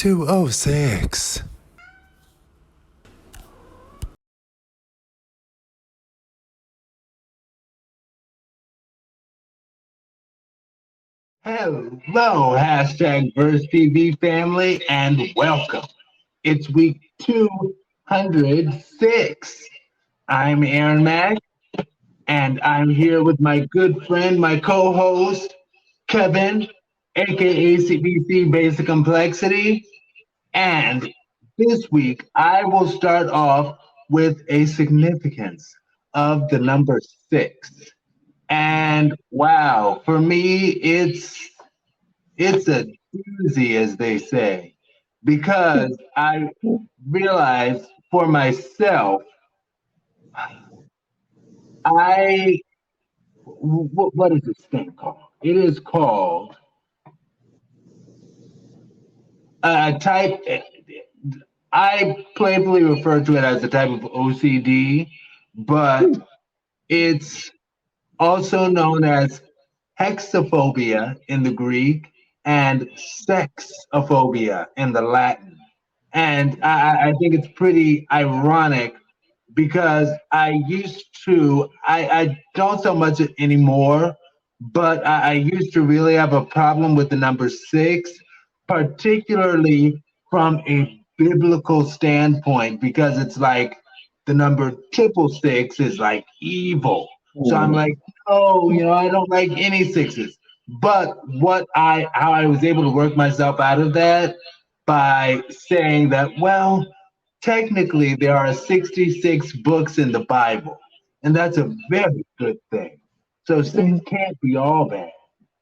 VersTEAv206. Hello, hashtag VersTEAv family, and welcome. It's week 206. I'm Aaron Mack, and I'm here with my good friend, my co-host, Kevin, aka CBC Basic Complexity. And this week, I will start off with a significance of the number six. And wow, for me, it's a doozy, as they say, because I realized for myself, I what is this thing called? It is called a type. I playfully refer to it as a type of OCD, but it's also known as hexaphobia in the Greek and sexophobia in the Latin. And I think it's pretty ironic because I don't so much anymore, but I used to really have a problem with the number six, particularly from a biblical standpoint, because it's like the number triple six is like evil. So I'm like, no, I don't like any sixes. But how I was able to work myself out of that by saying that, well, technically there are 66 books in the Bible, and that's a very good thing. So six can't be all bad.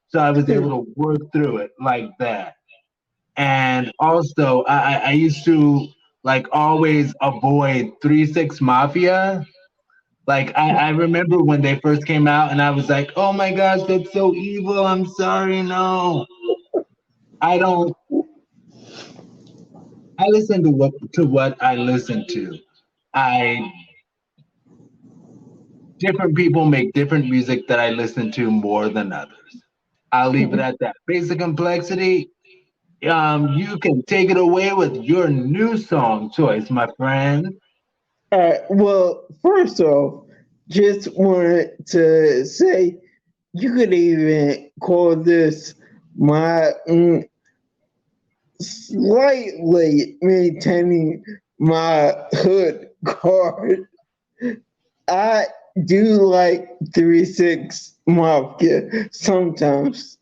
So I was able to work through it like that. And also, I used to like always avoid 3 6 Mafia. Like I remember when they first came out, and I was like, "Oh my gosh, that's so evil! I'm sorry, no, I don't." I listen to what I listen to. I Different people make different music that I listen to more than others. I'll leave it at that. Basic complexity. You can take it away with your new song choice, my friend. Well, first off, just wanted to say you could even call this my slightly maintaining my hood card. I do like 3 6 Mafia sometimes,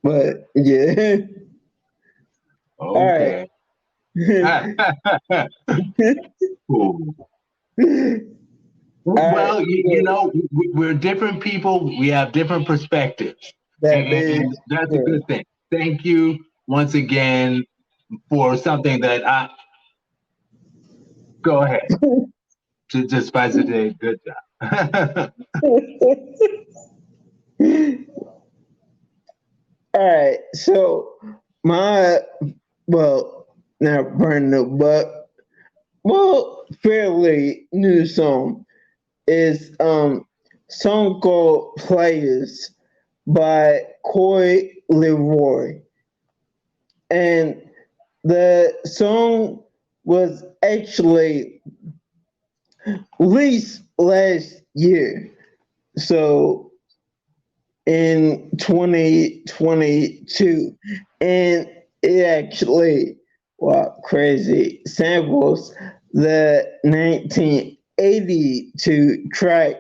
but yeah. Okay. Cool. Well, we're different people. We have different perspectives. And that's a good thing. Thank you once again for something that I go ahead. Just Spice Day, good job. All right, so not brand new, but fairly new song is song called Players by Coy Leroy. And the song was actually released last year. So in 2022. And it actually, crazy, samples the 1982 track,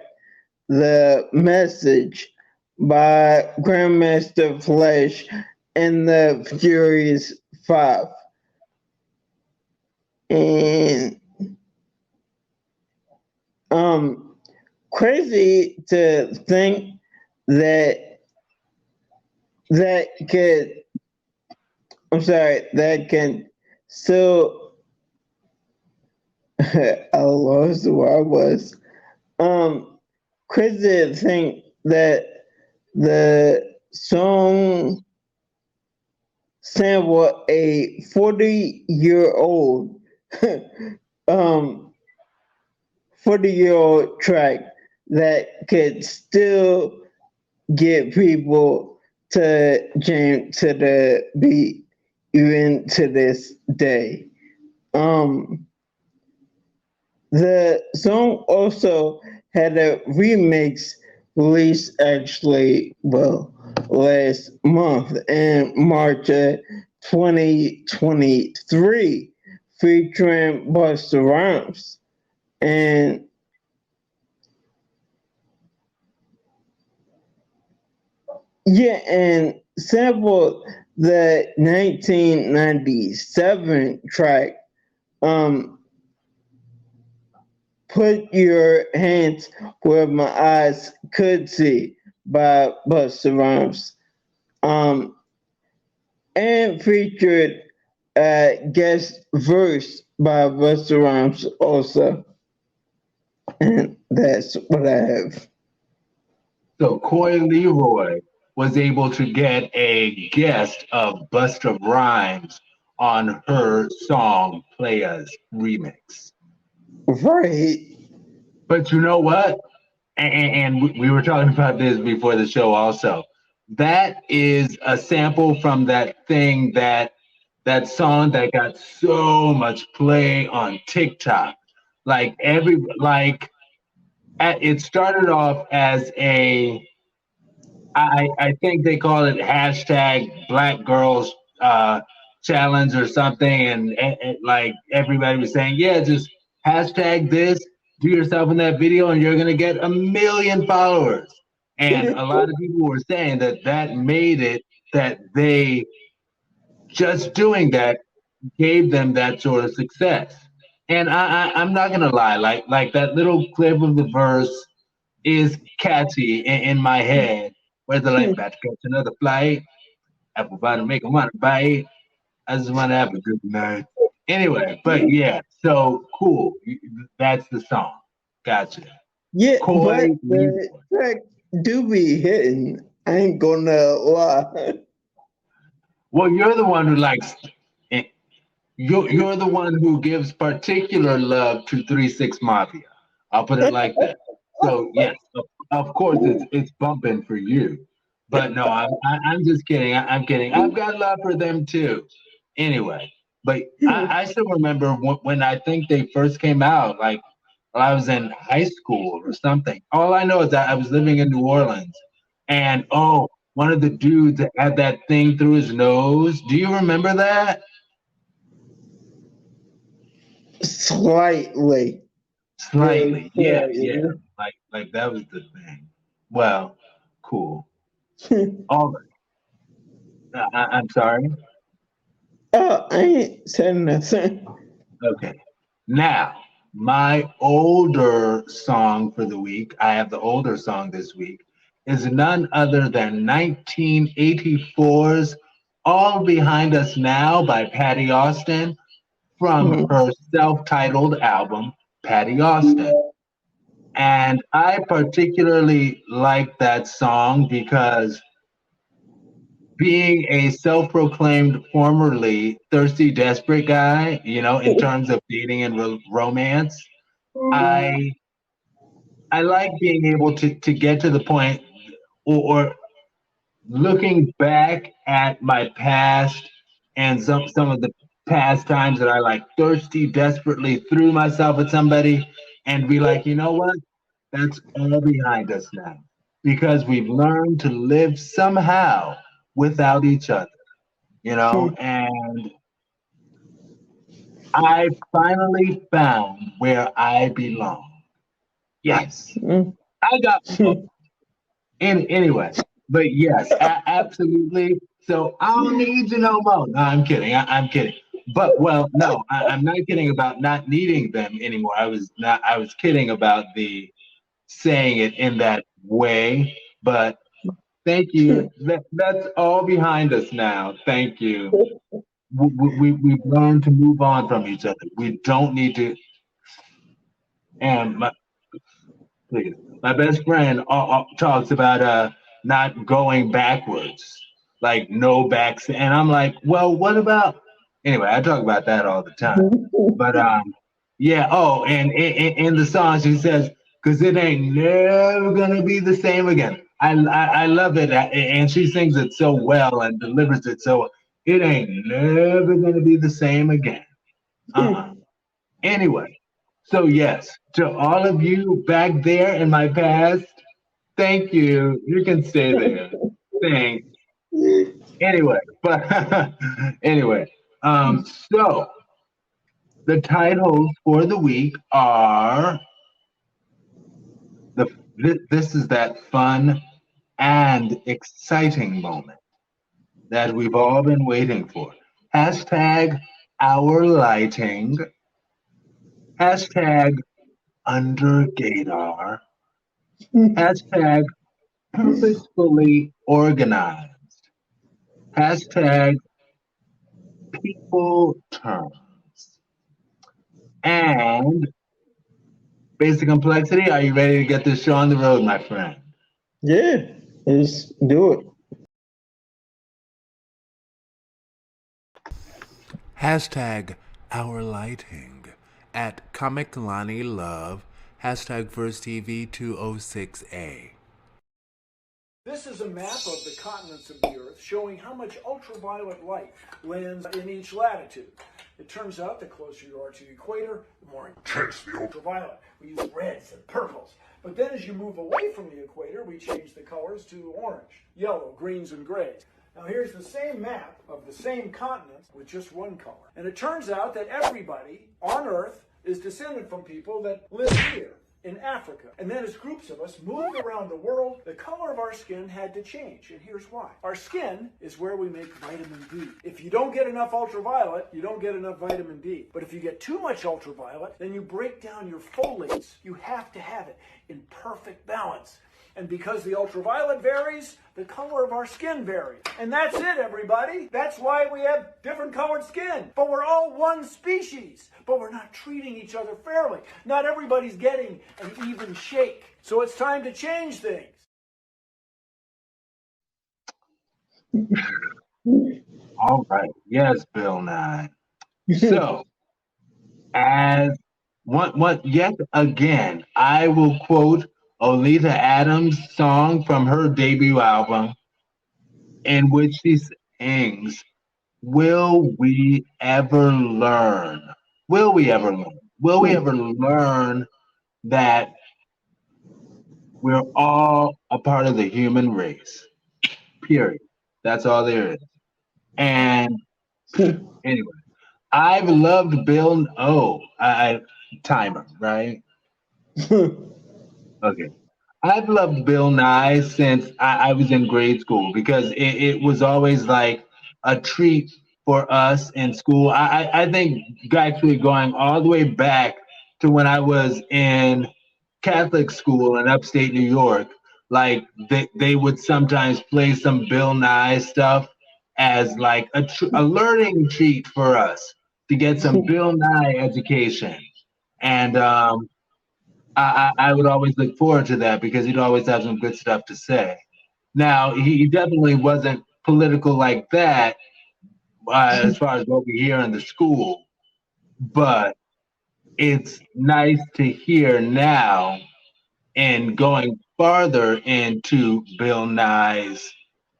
The Message by Grandmaster Flash and the Furious Five. And crazy to think that can still I lost where I was. Crazy to think that the song sampled a 40-year-old 40-year-old track that could still get people to jam to the beat. even to this day. The song also had a remix released actually, last month in March of 2023, featuring Busta Rhymes. And and sampled the 1997 track, Put Your Hands Where My Eyes Could See by Busta Rhymes. And featured a guest verse by Busta Rhymes also. And that's what I have. So Coy Leroy was able to get a guest of Busta Rhymes on her song Playas remix. Right. But you know what? And we were talking about this before the show also. That is a sample from that thing that song that got so much play on TikTok. Like it started off as I think they call it hashtag Black Girls Challenge or something, and like everybody was saying, yeah, just hashtag this, do yourself in that video, and you're gonna get 1 million followers. And a lot of people were saying that made it that they just doing that gave them that sort of success. And I'm not gonna lie, like that little clip of the verse is catchy in my head, where they're like, about to catch another flight, apple pie to make 'em want to bite. I just want to have a good night. Anyway, but yeah, so cool. That's the song. Gotcha. Yeah, Coy but Leroy. the track do be hitting. I ain't gonna lie. Well, you're the one who likes. You're the one who gives particular love to 3 6 Mafia. I'll put it like that. So yes, of course it's bumping for you. But no, I'm just kidding. I'm kidding. I've got love for them too. Anyway, but I still remember when I think they first came out, like when I was in high school or something. All I know is that I was living in New Orleans, and one of the dudes had that thing through his nose. Do you remember that? Slightly. Slightly, yeah. Like that was the thing. Well, cool. All right. I'm sorry. Oh, I ain't said nothing. Okay. Now, my older song for the week, I have the older song this week, is none other than 1984's All Behind Us Now by Patty Austin from her self-titled album, Patty Austin. And I particularly like that song because being a self-proclaimed formerly thirsty, desperate guy, in terms of dating and romance, I like being able to get to the point or looking back at my past and some of the past times that I like thirsty, desperately threw myself at somebody and be like, you know what? That's all behind us now because we've learned to live somehow without each other, and I finally found where I belong. Yes, I got anyway, but yes, absolutely. So I don't need you no more. No, I'm kidding. I'm kidding. But no, I'm not kidding about not needing them anymore. I was not. I was kidding about the saying it in that way. But thank you. That's all behind us now. Thank you. We've learned to move on from each other. We don't need to. And please, my best friend talks about not going backwards, like no backs. And I'm like, well, what about? Anyway, I talk about that all the time. But yeah. Oh, and in the song she says, "Cause it ain't never gonna be the same again." I love it, and she sings it so well and delivers it so It ain't never gonna be the same again. Anyway, so yes, to all of you back there in my past, thank you. You can stay there. Thanks. Anyway, but anyway, so the titles for the week are this is that fun and exciting moment that we've all been waiting for. Hashtag OurLighting, hashtag UnderGaydar, hashtag PurposefullyOrganized, hashtag PeopleTerms, and Basic Complexity. Are you ready to get this show on the road, my friend? Yeah, let's do it. Hashtag OurLighting at Comic Lonnie Love. Hashtag VersTEAv206 This is a map of the continents of the Earth showing how much ultraviolet light lands in each latitude. It turns out the closer you are to the equator, the more intense the ultraviolet. We use reds and purples. But then as you move away from the equator, we change the colors to orange, yellow, greens, and grays. Now here's the same map of the same continents with just one color. And it turns out that everybody on Earth is descended from people that live here in Africa. And then as groups of us moved around the world, the color of our skin had to change. And here's why. Our skin is where we make vitamin D. If you don't get enough ultraviolet, you don't get enough vitamin D. But if you get too much ultraviolet, then you break down your folates. You have to have it in perfect balance. And because the ultraviolet varies, the color of our skin varies. And that's it, everybody. That's why we have different colored skin. But we're all one species. But we're not treating each other fairly. Not everybody's getting an even shake. So it's time to change things. All right. Yes, Bill Nye. So, as yet again, I will quote Olita Adams' song from her debut album, in which she sings, "Will we ever learn? Will we ever learn? Will we ever learn that we're all a part of the human race? Period. That's all there is." And anyway, I've loved Bill. Timer, right? Okay. I've loved Bill Nye since I was in grade school because it was always like a treat for us in school. I think actually going all the way back to when I was in Catholic school in upstate New York, like they would sometimes play some Bill Nye stuff as like a learning treat for us to get some Bill Nye education. And I would always look forward to that because he'd always have some good stuff to say. Now, he definitely wasn't political like that as far as what we hear in the school, but it's nice to hear now and going farther into Bill Nye's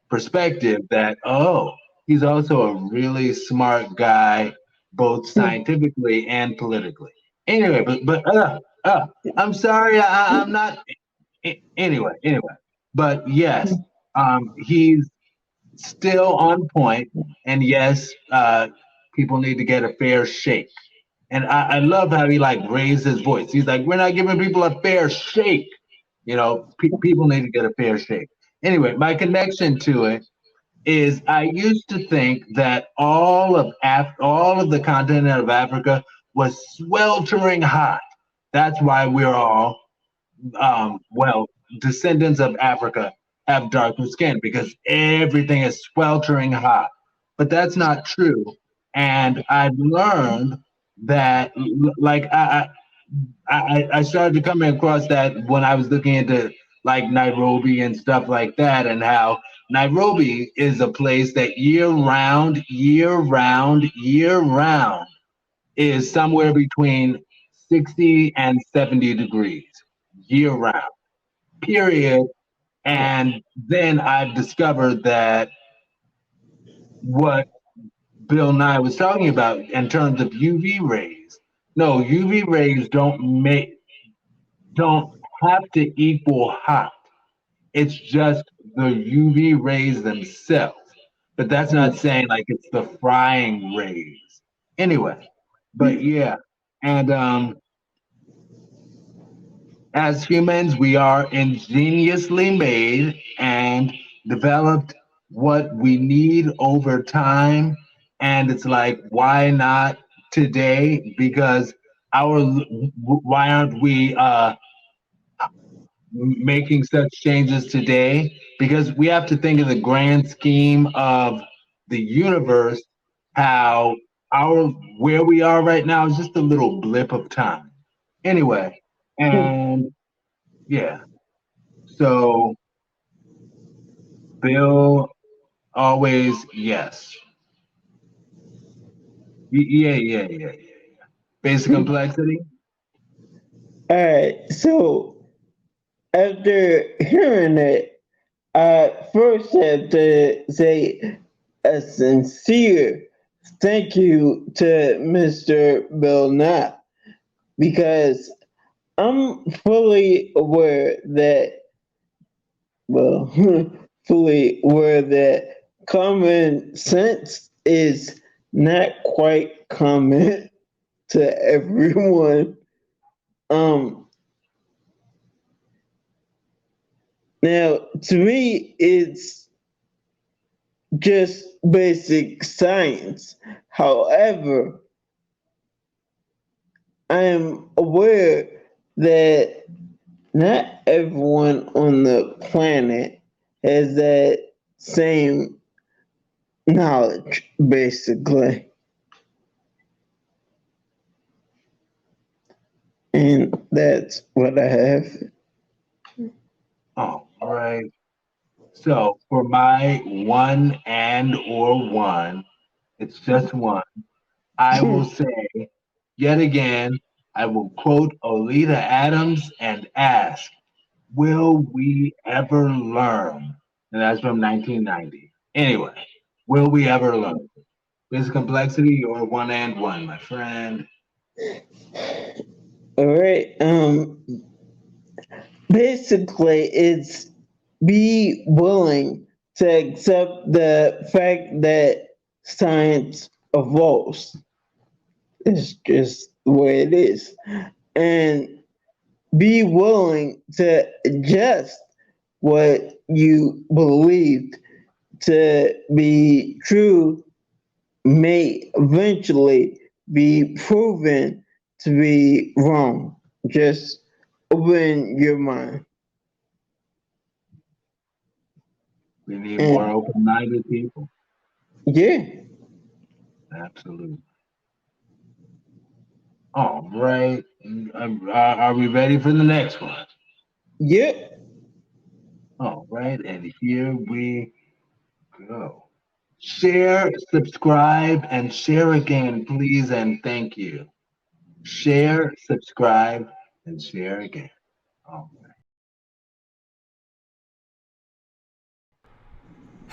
perspective that, oh, he's also a really smart guy, both scientifically and politically. Anyway, I'm sorry, I'm not. Anyway, but yes, he's still on point, and yes, people need to get a fair shake. And I love how he like raised his voice. He's like, we're not giving people a fair shake. You know, people need to get a fair shake. Anyway, my connection to it is I used to think that all of the continent of Africa was sweltering hot. That's why we're all, descendants of Africa have darker skin because everything is sweltering hot. But that's not true. And I've learned that, like, I started to come across that when I was looking into like Nairobi and stuff like that, and how Nairobi is a place that year round is somewhere between 60 and 70 degrees year round, period. And then I've discovered that what Bill Nye was talking about in terms of UV rays. No, UV rays don't have to equal hot. It's just the UV rays themselves. But that's not saying like it's the frying rays. Anyway, but yeah. And as humans, we are ingeniously made and developed what we need over time. And it's like, why not today? Because why aren't we making such changes today? Because we have to think of the grand scheme of the universe, how our where we are right now is just a little blip of time. Anyway, and yeah. So Bill always yes. Yeah. Basic complexity. All right, so after hearing it, I first have to say a sincere thank you to Mr. Bill Nye, because I'm fully aware that, well, fully aware that common sense is not quite common to everyone. Now, to me, it's just basic science. However, I am aware that not everyone on the planet has that same knowledge, basically. And that's what I have. All right. So for my one and or one, it's just one. I will say yet again, I will quote Olita Adams and ask, will we ever learn? And that's from 1990. Anyway, will we ever learn? Is complexity or one and one, my friend? All right. Basically, it's be willing to accept the fact that science evolves. It's just the way it is. And be willing to adjust what you believed to be true may eventually be proven to be wrong. Just open your mind. We need more open-minded people. Yeah. Absolutely. All right. Are we ready for the next one? Yeah. All right. And here we go. Share, subscribe, and share again, please, and thank you. Share, subscribe, and share again. All right.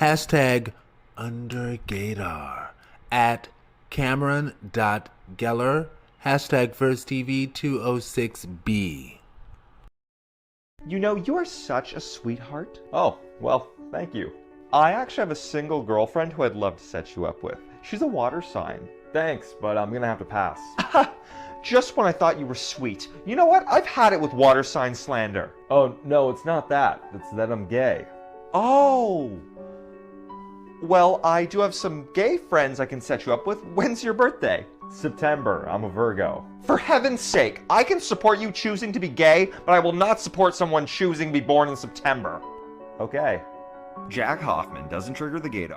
Hashtag UnderGaydar at Cameron.Geller. Hashtag VersTEAv206B. You know, you are such a sweetheart. Oh, well, thank you. I actually have a single girlfriend who I'd love to set you up with. She's a water sign. Thanks, but I'm gonna have to pass. Just when I thought you were sweet. You know what? I've had it with water sign slander. Oh, no, it's not that. It's that I'm gay. Oh. Well, I do have some gay friends I can set you up with. When's your birthday? September. I'm a Virgo. For heaven's sake, I can support you choosing to be gay, but I will not support someone choosing to be born in September. Okay. Jack Hoffman doesn't trigger the gaydar.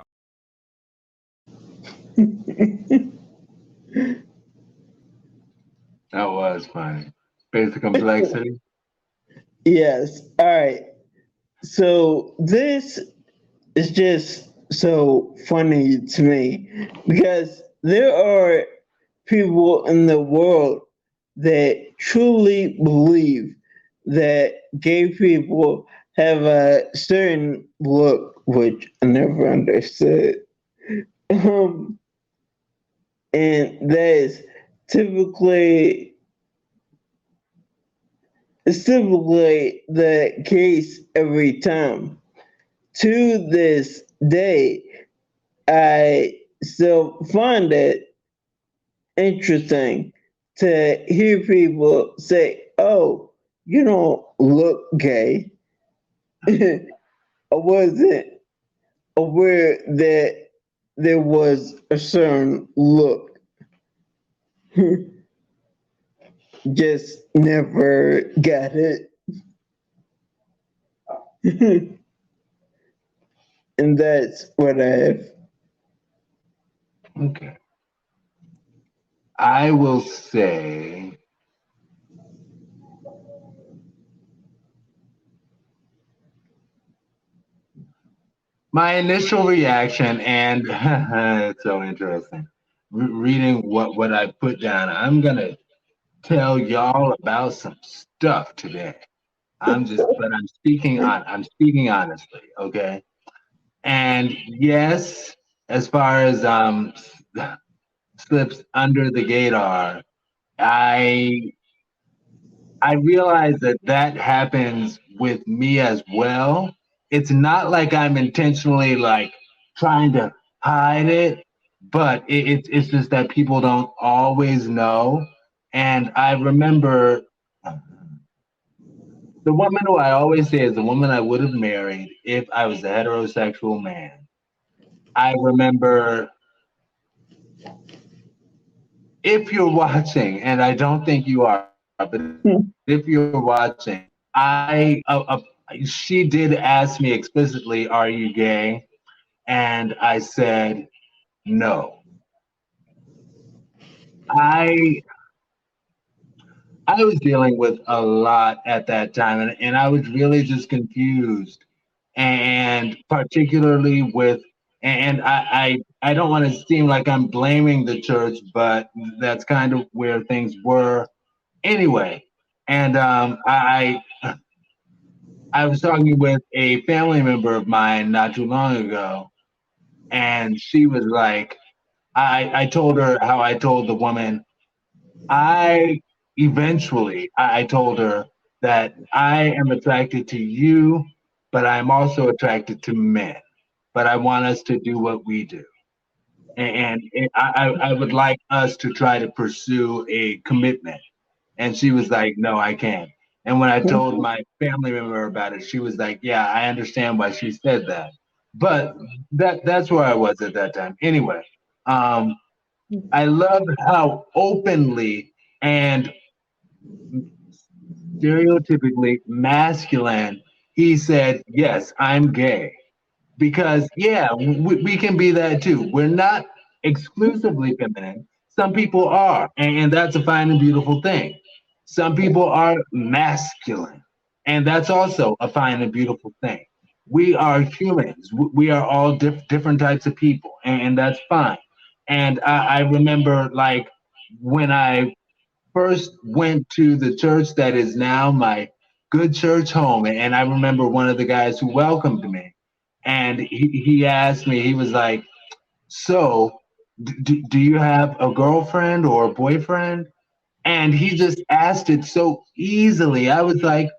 That was funny. Basic complexity. Yes. All right. So this is just so funny to me because there are people in the world that truly believe that gay people have a certain look, which I never understood. And that's typically it's typically the case every time. To this day, I still find it interesting to hear people say, "Oh, you don't look gay." I wasn't aware that there was a certain look. Just never got it. And that's what I have. Okay. I will say my initial reaction, and it's so interesting. Reading what I put down, I'm gonna tell y'all about some stuff today. I'm speaking honestly, okay? And yes, as far as slips under the gaydar, I I realize that that happens with me as well. It's not like I'm intentionally like trying to hide it, but it's just that people don't always know. And I remember the woman who I always say is the woman I would have married if I was a heterosexual man. I remember, if you're watching, and I don't think you are, but if you're watching, she did ask me explicitly, "Are you gay?" And I said no. I I was dealing with a lot at that time, and I was really just confused, and particularly with, and I don't want to seem like I'm blaming the church, but that's kind of where things were anyway. And I was talking with a family member of mine not too long ago, and she was like, I told her how I told the woman, I I told her that I am attracted to you, but I'm also attracted to men. But I want us to do what we do. And I would like us to try to pursue a commitment. And she was like, no, I can't. And when I told my family member about it, she was like, yeah, I understand why she said that. But that's where I was at that time. Anyway, um, I love how openly and stereotypically masculine he said, yes, I'm gay. Because, yeah, we can be that too. We're not exclusively feminine. Some people are, and that's a fine and beautiful thing. Some people are masculine, and that's also a fine and beautiful thing. We are humans. We are all different types of people, and that's fine. And I remember, like, when I first went to the church that is now my good church home, and I remember one of the guys who welcomed me, and he asked me, he was like, so do you have a girlfriend or a boyfriend? And he just asked it so easily. I was like,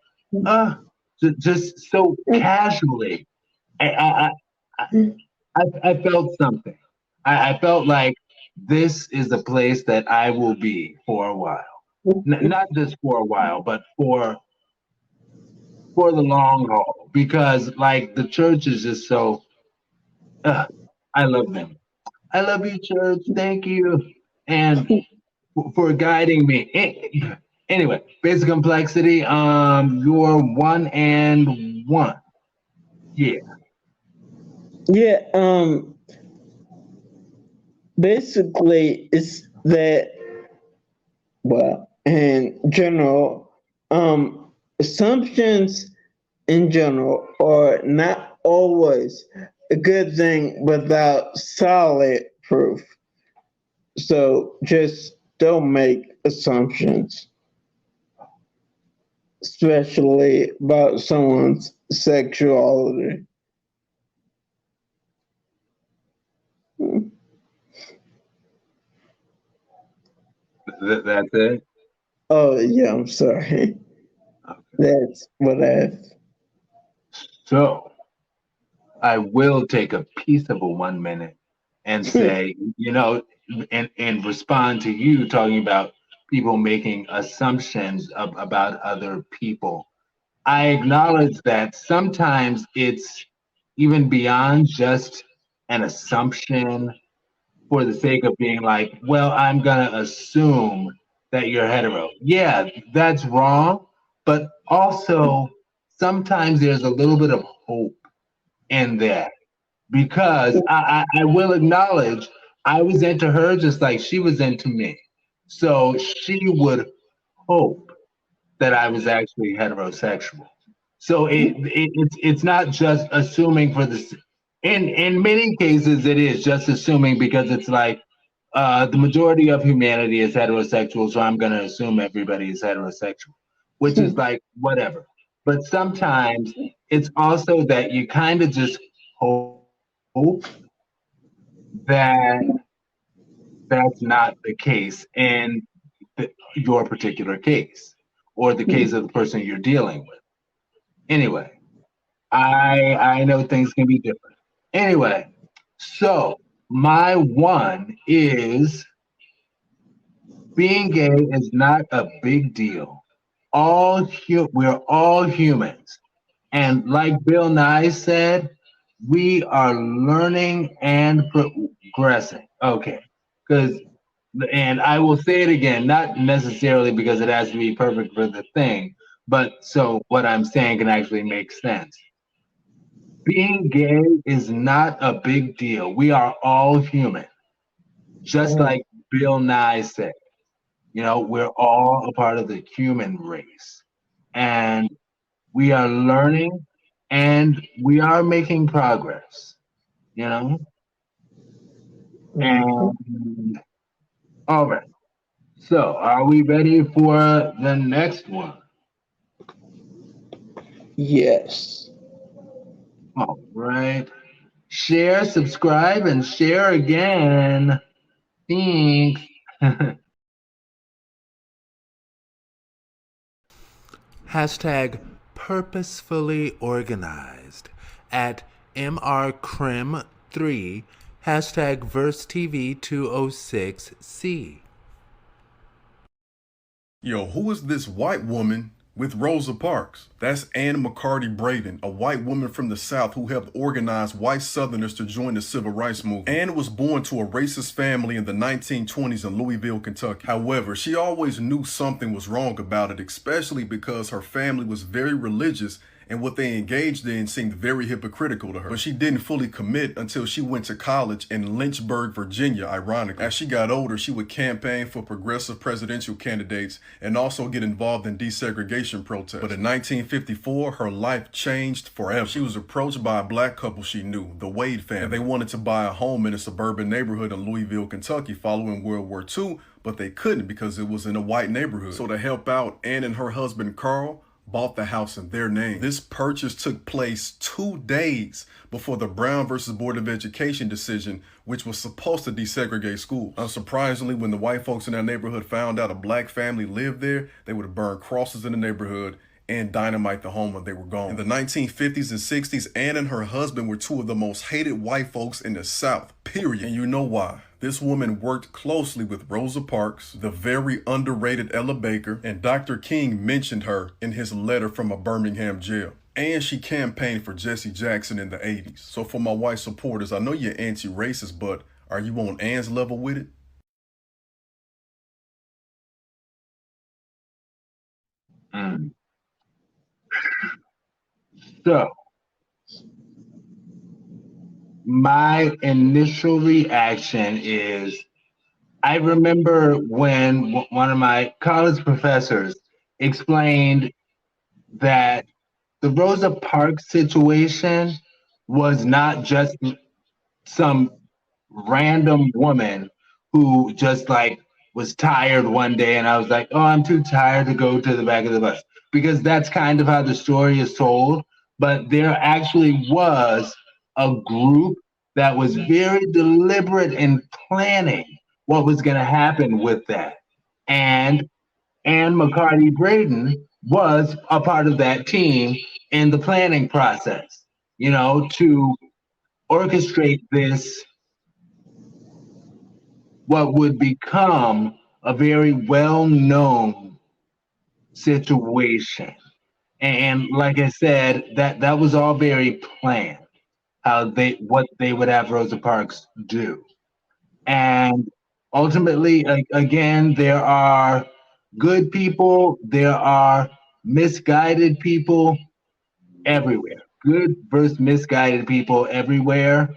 just so casually. I, I, I felt something. I felt like this is a place that I will be for a while. Not just for a while, but for the long haul. Because like the church is just so. I love them. I love you, church. Thank you, and for guiding me. Anyway, basic complexity. You're 1 and 1. Yeah. Yeah, basically it's that, well, in general, assumptions in general are not always a good thing without solid proof. So just don't make assumptions, especially about someone's sexuality. That's it. Oh, yeah, I'm sorry. That's what So I will take a piece of a 1 minute and say, and respond to you talking about people making assumptions about other people. I acknowledge that sometimes it's even beyond just an assumption for the sake of being like, well, I'm going to assume that you're hetero. Yeah, that's wrong. But also, sometimes there's a little bit of hope in that because I will acknowledge I was into her just like she was into me. So she would hope that I was actually heterosexual. So it's not just assuming for this. In many cases, it is just assuming because it's like the majority of humanity is heterosexual, so I'm going to assume everybody is heterosexual, which is like whatever. But sometimes it's also that you kind of just hope that that's not the case in your particular case or the case of the person you're dealing with. Anyway, I know things can be different. Anyway, so my one is being gay is not a big deal. We're all humans, and like Bill Nye said, we are learning and progressing. Okay, because and I will say it again, not necessarily because it has to be perfect for the thing, but so what I'm saying can actually make sense. Being gay is not a big deal. We are all human, just like Bill Nye said. We're all a part of the human race. And we are learning and we are making progress, you know? And all right. So are we ready for the next one? yes. All right. Share, subscribe, and share again. Thanks. Hashtag purposefully organized at MRCrim3. Hashtag VersTEAv206 Yo, who is this white woman with Rosa Parks? That's Anne McCarty Braden, a white woman from the South who helped organize white Southerners to join the Civil Rights Movement. Anne was born to a racist family in the 1920s in Louisville, Kentucky. However, she always knew something was wrong about it, especially because her family was very religious and what they engaged in seemed very hypocritical to her. But she didn't fully commit until she went to college in Lynchburg, Virginia, ironically. As she got older, she would campaign for progressive presidential candidates and also get involved in desegregation protests. But in 1954, her life changed forever. She was approached by a black couple she knew, the Wade family, and they wanted to buy a home in a suburban neighborhood in Louisville, Kentucky following World War II, but they couldn't because it was in a white neighborhood. So to help out, Anne and her husband, Carl, bought the house in their name. This purchase took place 2 days before the Brown versus Board of Education decision, which was supposed to desegregate schools. Unsurprisingly, when the white folks in that neighborhood found out a black family lived there, they would have burned crosses in the neighborhood and dynamite the home when they were gone. In the 1950s and 60s, Anne and her husband were two of the most hated white folks in the South, period. And you know why. This woman worked closely with Rosa Parks, the very underrated Ella Baker, and Dr. King mentioned her in his letter from a Birmingham jail. And she campaigned for Jesse Jackson in the 80s. So for my white supporters, I know you're anti-racist, but are you on Anne's level with it? So my initial reaction is I remember when one of my college professors explained that the Rosa Parks situation was not just some random woman who just like was tired one day and I was like, oh, I'm too tired to go to the back of the bus. Because that's kind of how the story is told. But there actually was a group that was very deliberate in planning what was going to happen with that. And Anne McCarty Braden was a part of that team in the planning process, to orchestrate this, what would become a very well-known situation. And like I said, that was all very planned, what they would have Rosa Parks do. And ultimately, again, there are good people, there are misguided people everywhere. Good versus misguided people everywhere.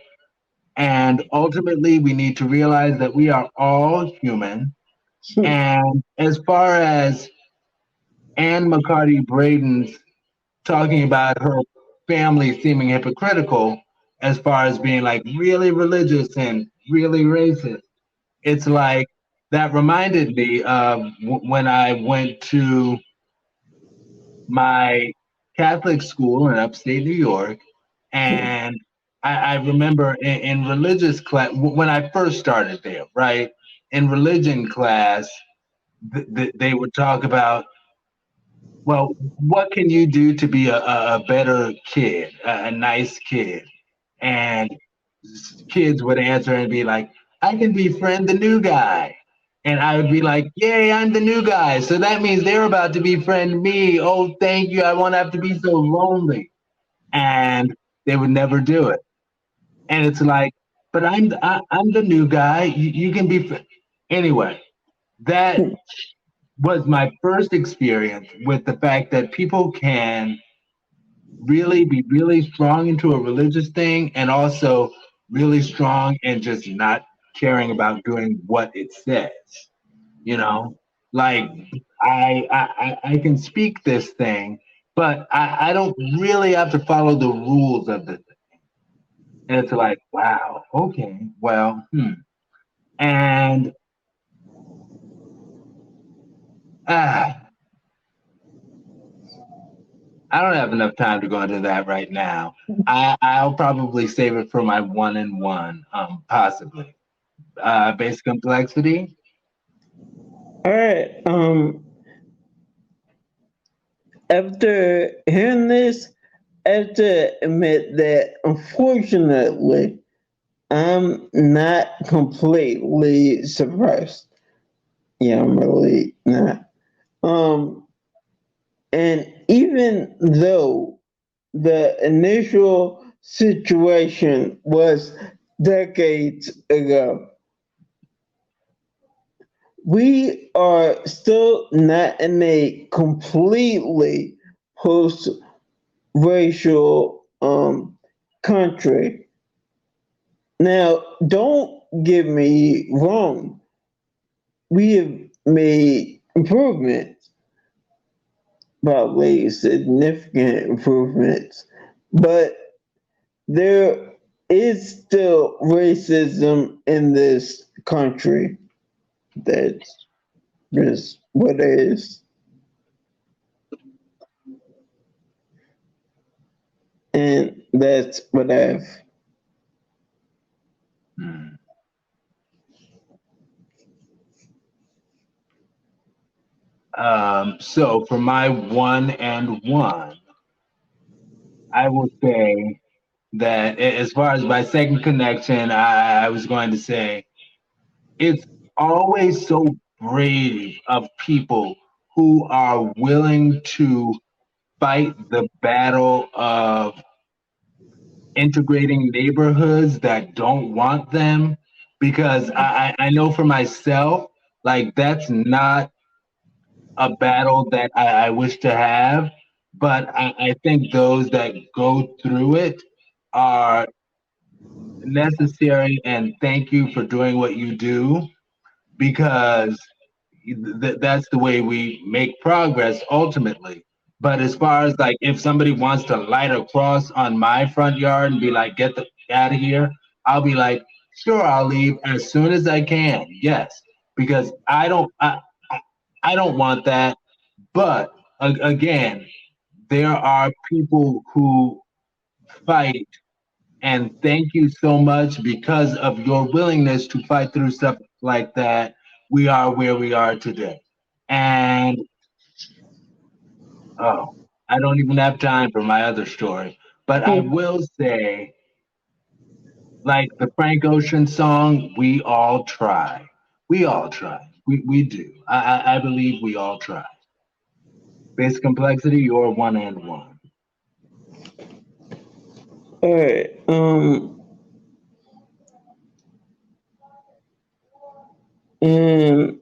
And ultimately, we need to realize that we are all human. And as far as Anne McCarty Braden's talking about her family seeming hypocritical, as far as being like really religious and really racist, it's like that reminded me of when I went to my Catholic school in upstate New York. And I remember in religious class, when I first started there, right? In religion class, they would talk about, well, what can you do to be a better kid, a nice kid? And kids would answer and be like, I can befriend the new guy. And I would be like, yay, I'm the new guy. So that means they're about to befriend me. Oh, thank you. I won't have to be so lonely. And they would never do it. And it's like, but I'm the new guy. You can be. Anyway, that was my first experience with the fact that people can really be really strong into a religious thing and also really strong and just not caring about doing what it says. Like I can speak this thing, but I don't really have to follow the rules of the thing. And it's like, wow, okay, well, And I don't have enough time to go into that right now. I'll probably save it for my one-on-one, possibly. Basic complexity. All right. After hearing this, I have to admit that unfortunately, I'm not completely surprised. Yeah, I'm really not. And even though the initial situation was decades ago, we are still not in a completely post-racial country. Now, don't get me wrong. We have made improvements, probably significant improvements, but there is still racism in this country. That's just what it is. And that's what I've. So for my one-and-one, I will say that as far as my second connection, I was going to say it's always so brave of people who are willing to fight the battle of integrating neighborhoods that don't want them, because I know for myself, like that's not a battle that I wish to have, but I think those that go through it are necessary, and thank you for doing what you do, because that's the way we make progress ultimately. But as far as like if somebody wants to light a cross on my front yard and be like, get the out of here, I'll be like, sure, I'll leave as soon as I can. Yes, because I don't want that. But again, there are people who fight, and thank you so much because of your willingness to fight through stuff like that. we are where we are today. And oh, I don't even have time for my other story, but I will say, like the Frank Ocean song, we all try. We all try. We do. I believe we all try. Base complexity, you're one and one. All right. And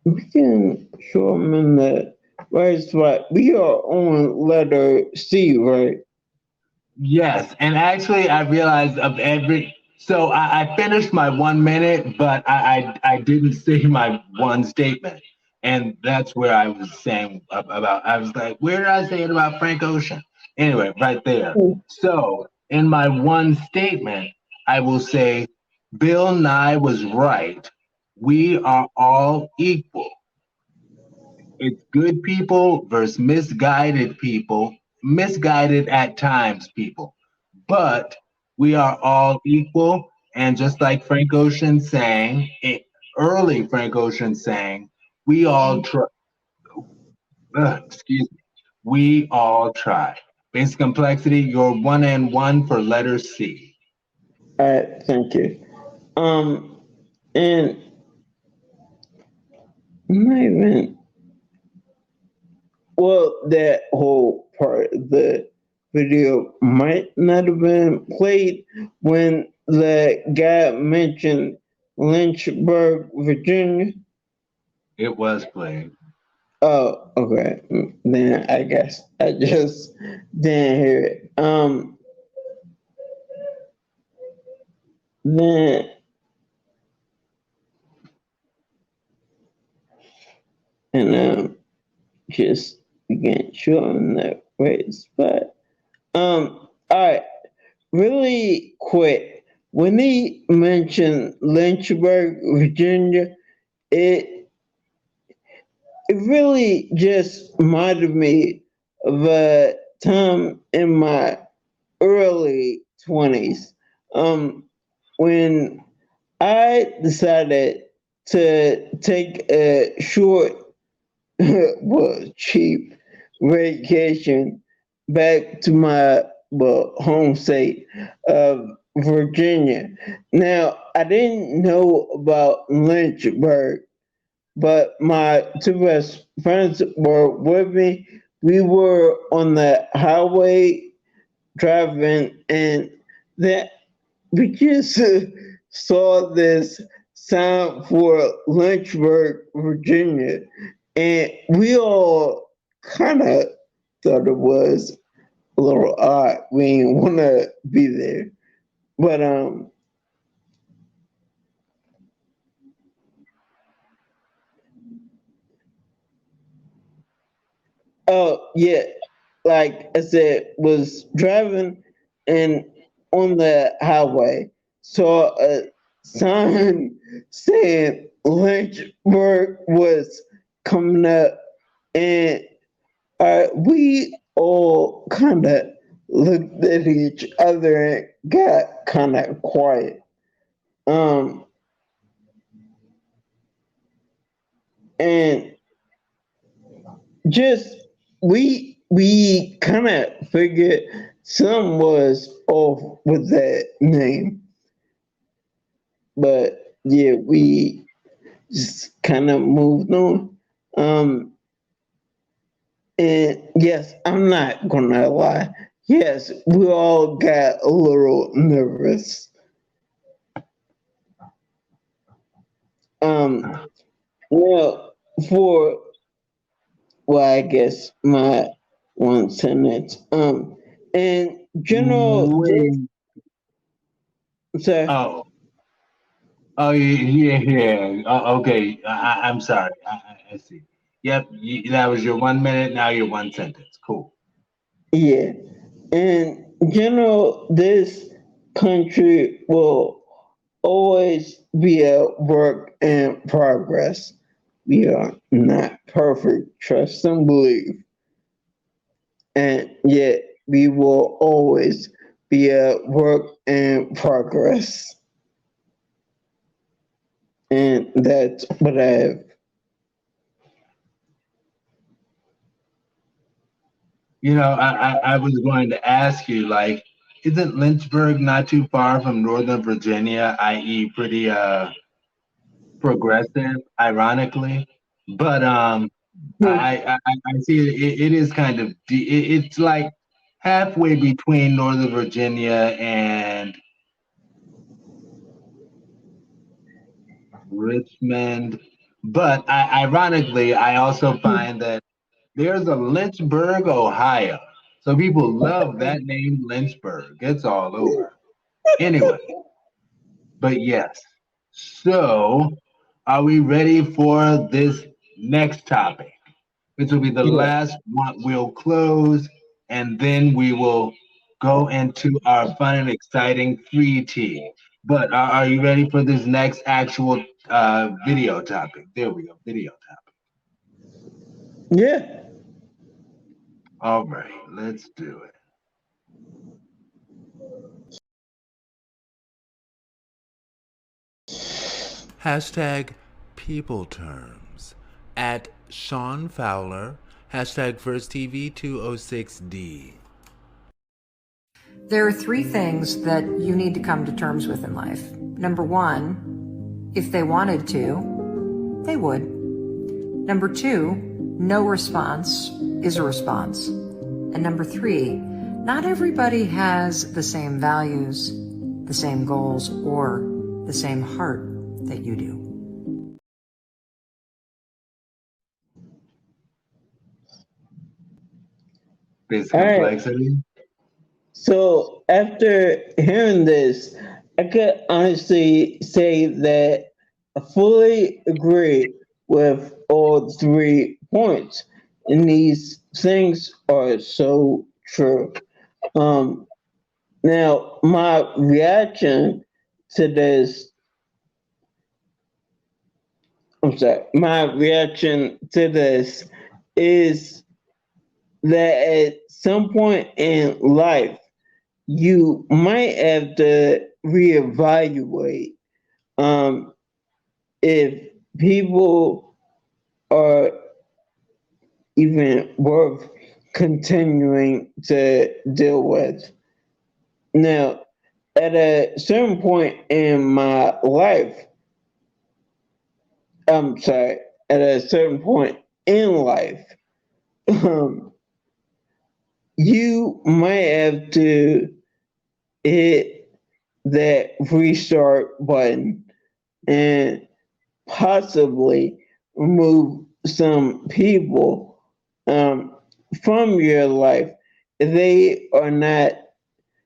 we can show them in the right spot. We are on letter C, right? Yes, and actually, I realized of every. So I finished my 1 minute, but I didn't say my one statement, and that's where I was saying about. I was like, where did I say it about Frank Ocean? Anyway, right there. So in my one statement, I will say, Bill Nye was right. We are all equal. It's good people versus misguided people, misguided at times people. But we are all equal. And just like Frank Ocean sang, early Frank Ocean sang, we all try. Excuse me. We all try. Basic complexity, you're one and one for letter C. All right, thank you. And not even, well, that whole part of the video might not have been played when the guy mentioned Lynchburg, Virginia. It was played. Oh, okay. Then I guess I just didn't hear it. Then and just again showing that right spot. All right, really quick. When he mentioned Lynchburg, Virginia, it really just reminded me of a time in my early 20s, when I decided to take a short, well, cheap vacation back to my home state of Virginia. Now, I didn't know about Lynchburg, but my two best friends were with me. We were on the highway driving, and that we just saw this sign for Lynchburg, Virginia, and we all kind of thought it was a little odd. We didn't want to be there, but oh yeah, like I said, was driving and on the highway saw a sign saying Lynchburg was coming up, and we all kind of looked at each other and got kind of quiet. And just we kind of figured something was off with that name, but yeah, we just kind of moved on. And yes, I'm not gonna lie. Yes, we all got a little nervous. Well, for I guess my one sentence. In general, sorry. Oh, yeah. Okay, I'm sorry. I see. Yep, that was your 1 minute. Now your one sentence. Cool. Yeah. In general, this country will always be a work in progress. We are not perfect, trust and believe. And yet we will always be a work in progress. And that's what I have. You know, I was going to ask you, like, isn't Lynchburg not too far from Northern Virginia, i.e., pretty progressive, ironically? But I see it is kind of it's like halfway between Northern Virginia and Richmond. But ironically, I also find that there's a Lynchburg, Ohio. So people love that name, Lynchburg. It's all over. Anyway, but yes. So, are we ready for this next topic? Which will be the Yeah. last one. We'll close, and then we will go into our fun and exciting free tea. But are you ready for this next actual video topic? There we go, video topic. Yeah. All right, let's do it. Hashtag PeopleTerms. At Sean Fowler. Hashtag VersTEAv206 There are three things that you need to come to terms with in life. Number one, if they wanted to, they would. Number two, no response is a response. And number three, not everybody has the same values, the same goals, or the same heart that you do. Basic All right. complexity. So after hearing this, I could honestly say that I fully agree with all 3 points, and these things are so true. Now, my reaction to this, is that at some point in life, you might have to reevaluate if people are even worth continuing to deal with. Now, at a certain point in my life, at a certain point in life, you might have to hit that restart button and possibly remove some people from your life if they are not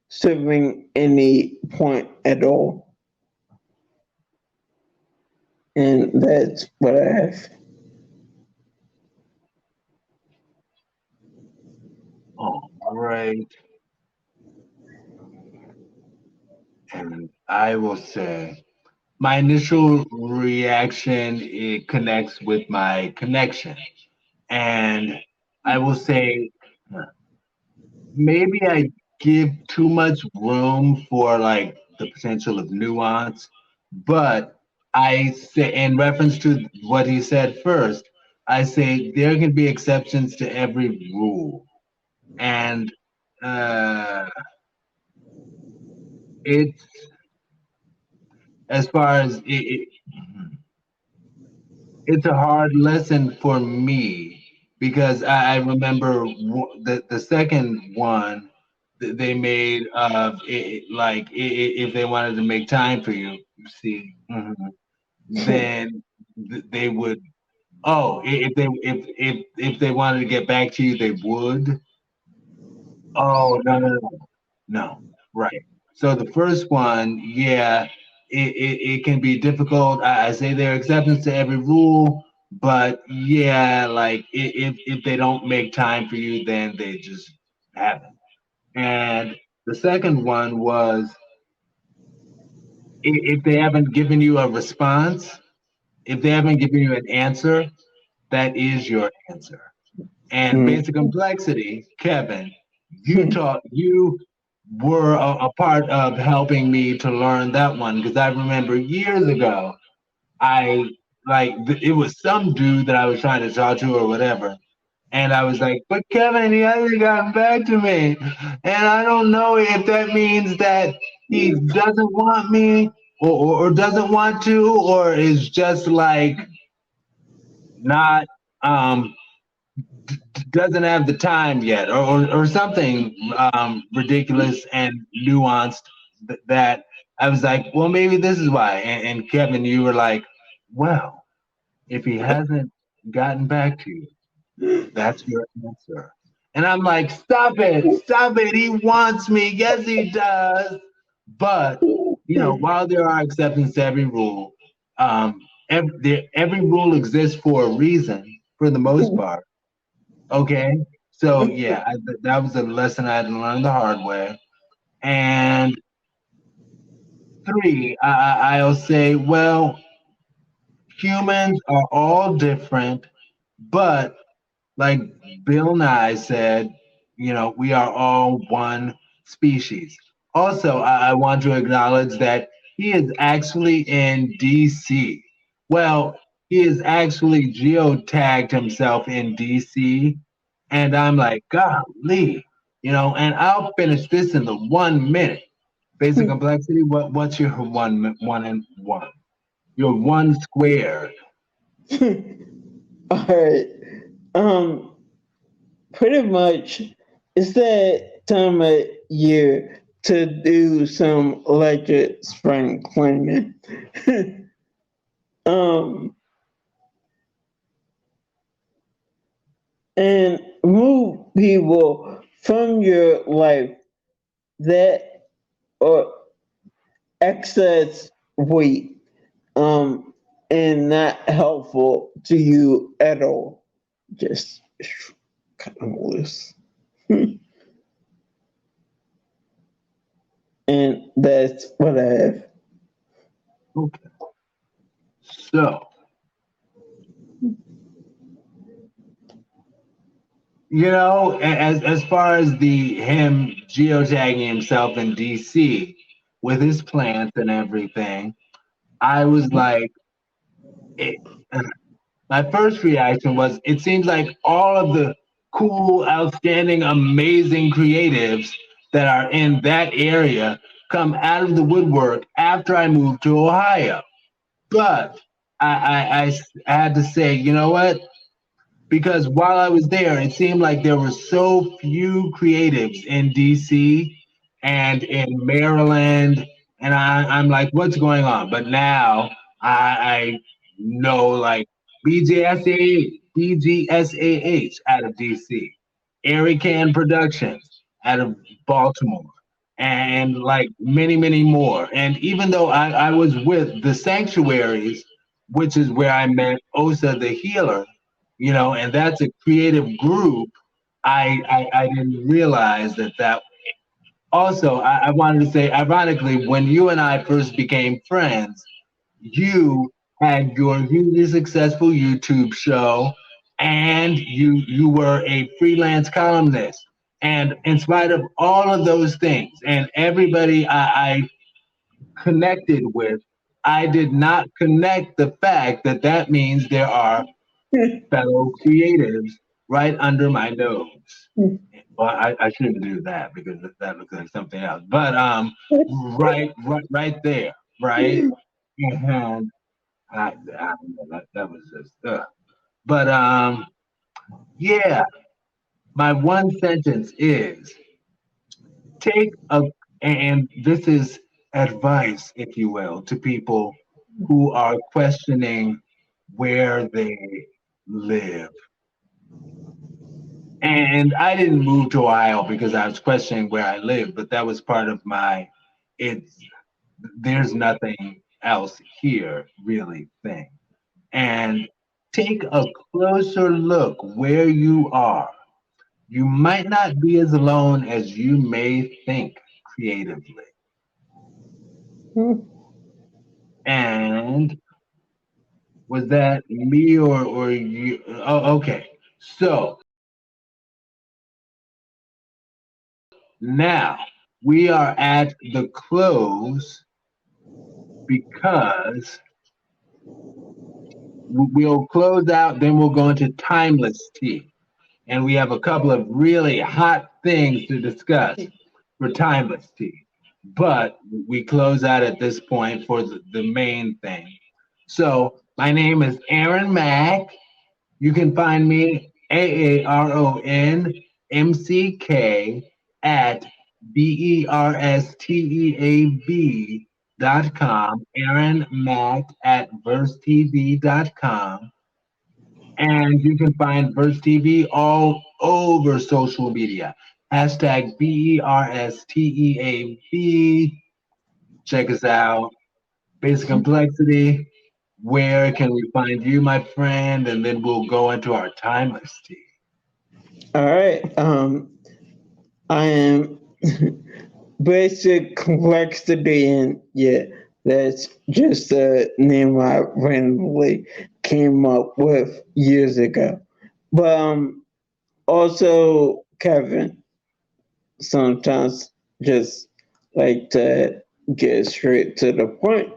serving any point at all. And that's what I have. All right. And I will say, my initial reaction, it connects with my connection. And I will say, maybe I give too much room for like the potential of nuance, but I say, in reference to what he said first, I say there can be exceptions to every rule. And it's as far as it's a hard lesson for me because I remember the second one that they made of it, like if they wanted to make time for you, see, then they would. Oh, if they wanted to get back to you, they would. Oh no, right. So the first one, yeah, it can be difficult. I say there are exceptions to every rule, but yeah, like if they don't make time for you, then they just haven't. And the second one was if they haven't given you a response, if they haven't given you an answer, that is your answer. And basic complexity, Kevin, you were a part of helping me to learn that one, because I remember years ago, I it was some dude that I was trying to talk to or whatever. And I was like, but Kevin, he hasn't gotten back to me. And I don't know if that means that he doesn't want me or doesn't want to, or is just like not, doesn't have the time yet, or something ridiculous and nuanced that I was like, well, maybe this is why. And Kevin, you were like, well, if he hasn't gotten back to you, that's your answer. And I'm like, stop it. He wants me. Yes, he does. But, while there are exceptions to every rule, every rule exists for a reason for the most part. Okay. So, yeah, that was a lesson I had to learn the hard way. And three, I'll say, well, humans are all different, but like Bill Nye said, we are all one species. Also, I want to acknowledge that he is actually in DC. Well, he has actually geotagged himself in DC. And I'm like, golly, and I'll finish this in the 1 minute. Basic complexity, what's your one and one? Your one squared. All right. Pretty much it's that time of year to do some electric spring cleaning. And move people from your life that are excess weight and not helpful to you at all. Just cut them loose. And that's what I have. Okay. So, as far as him geotagging himself in DC with his plants and everything, I was like, my first reaction was, it seems like all of the cool, outstanding, amazing creatives that are in that area come out of the woodwork after I moved to Ohio. But I had to say, you know what? Because while I was there, it seemed like there were so few creatives in DC and in Maryland. And I'm like, what's going on? But now I know, like, BGSAH out of DC, Airy Can Productions out of Baltimore, and like many, many more. And even though I was with the Sanctuaries, which is where I met Osa the Healer, and that's a creative group, I didn't realize that. Also, I wanted to say, ironically, when you and I first became friends, you had your hugely successful YouTube show, and you were a freelance columnist. And in spite of all of those things, and everybody I connected with, I did not connect the fact that means there are fellow creatives right under my nose. Well, I shouldn't do that because that looks like something else. But right there, right? And I don't know, that was just. But yeah, my one sentence is and this is advice, if you will, to people who are questioning where they live. And I didn't move to Ohio because I was questioning where I live, but that was part of there's nothing else here really thing. And take a closer look where you are. You might not be as alone as you may think creatively. And was that me or you? Oh, okay. So now we are at the close because we'll close out, then we'll go into timeless tea. And we have a couple of really hot things to discuss for timeless tea. But we close out at this point for the main thing. So my name is Aaron Mack. You can find me AARONMCK at VersTEAv.com, Aaron Mack at VersTEAv.com. And you can find VersTEAv all over social media. Hashtag VersTEAv. Check us out. Basic Complexity. Where can we find you, my friend? And then we'll go into our timeless tea. All right. I am Basic Complexity, and yeah, that's just a name I randomly came up with years ago. But also Kevin, sometimes just like to get straight to the point.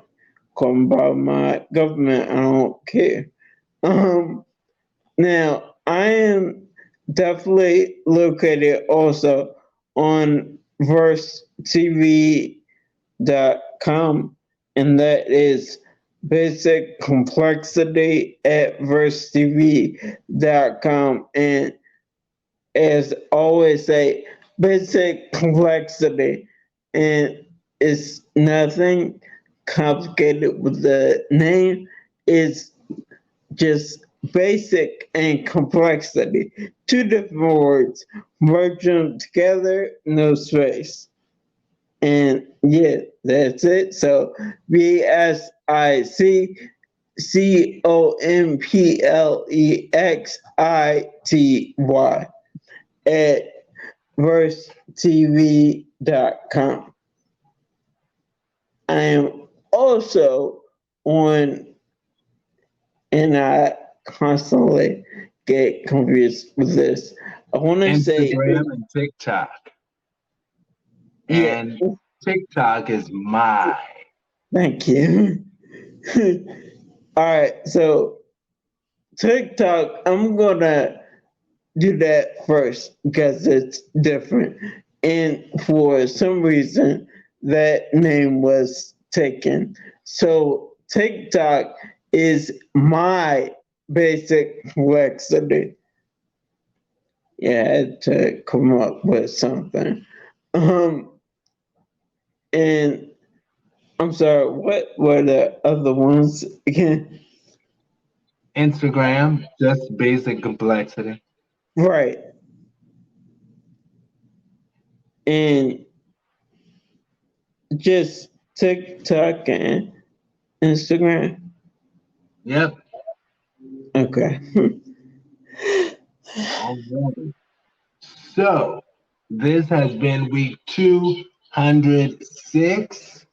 Come about my government, I don't care. Now, I am definitely located also on VersTEAv.com, and that is Basic Complexity at VersTEAv.com. And as always say, Basic Complexity, and it's nothing complicated with the name. It's just basic and complexity. Two different words. Merge them together, no space. And yeah, that's it. So BISICOMPLEXITY at VersTEAv.com. I am also on, and I constantly get confused with this. I want to say Instagram and TikTok. Yeah. And TikTok is my. Thank you. All right, so TikTok, I'm gonna do that first because it's different. And for some reason, that name was taken. So TikTok is my basic complexity. Yeah, I had to come up with something. And I'm sorry, what were the other ones again? Instagram, just basic complexity. Right. And just TikTok and Instagram. Yep. Okay. All right. So this has been week 206,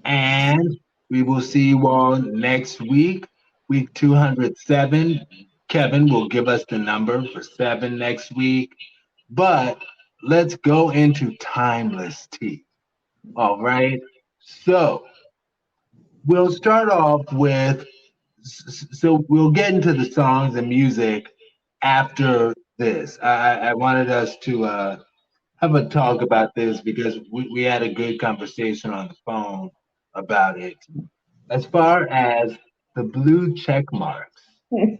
and we will see you all next week, week 207. Kevin will give us the number for 7 next week, but let's go into timeless tea. All right. So we'll start off with, so we'll get into the songs and music after this. I wanted us to have a talk about this because we had a good conversation on the phone about it. As far as the blue check marks and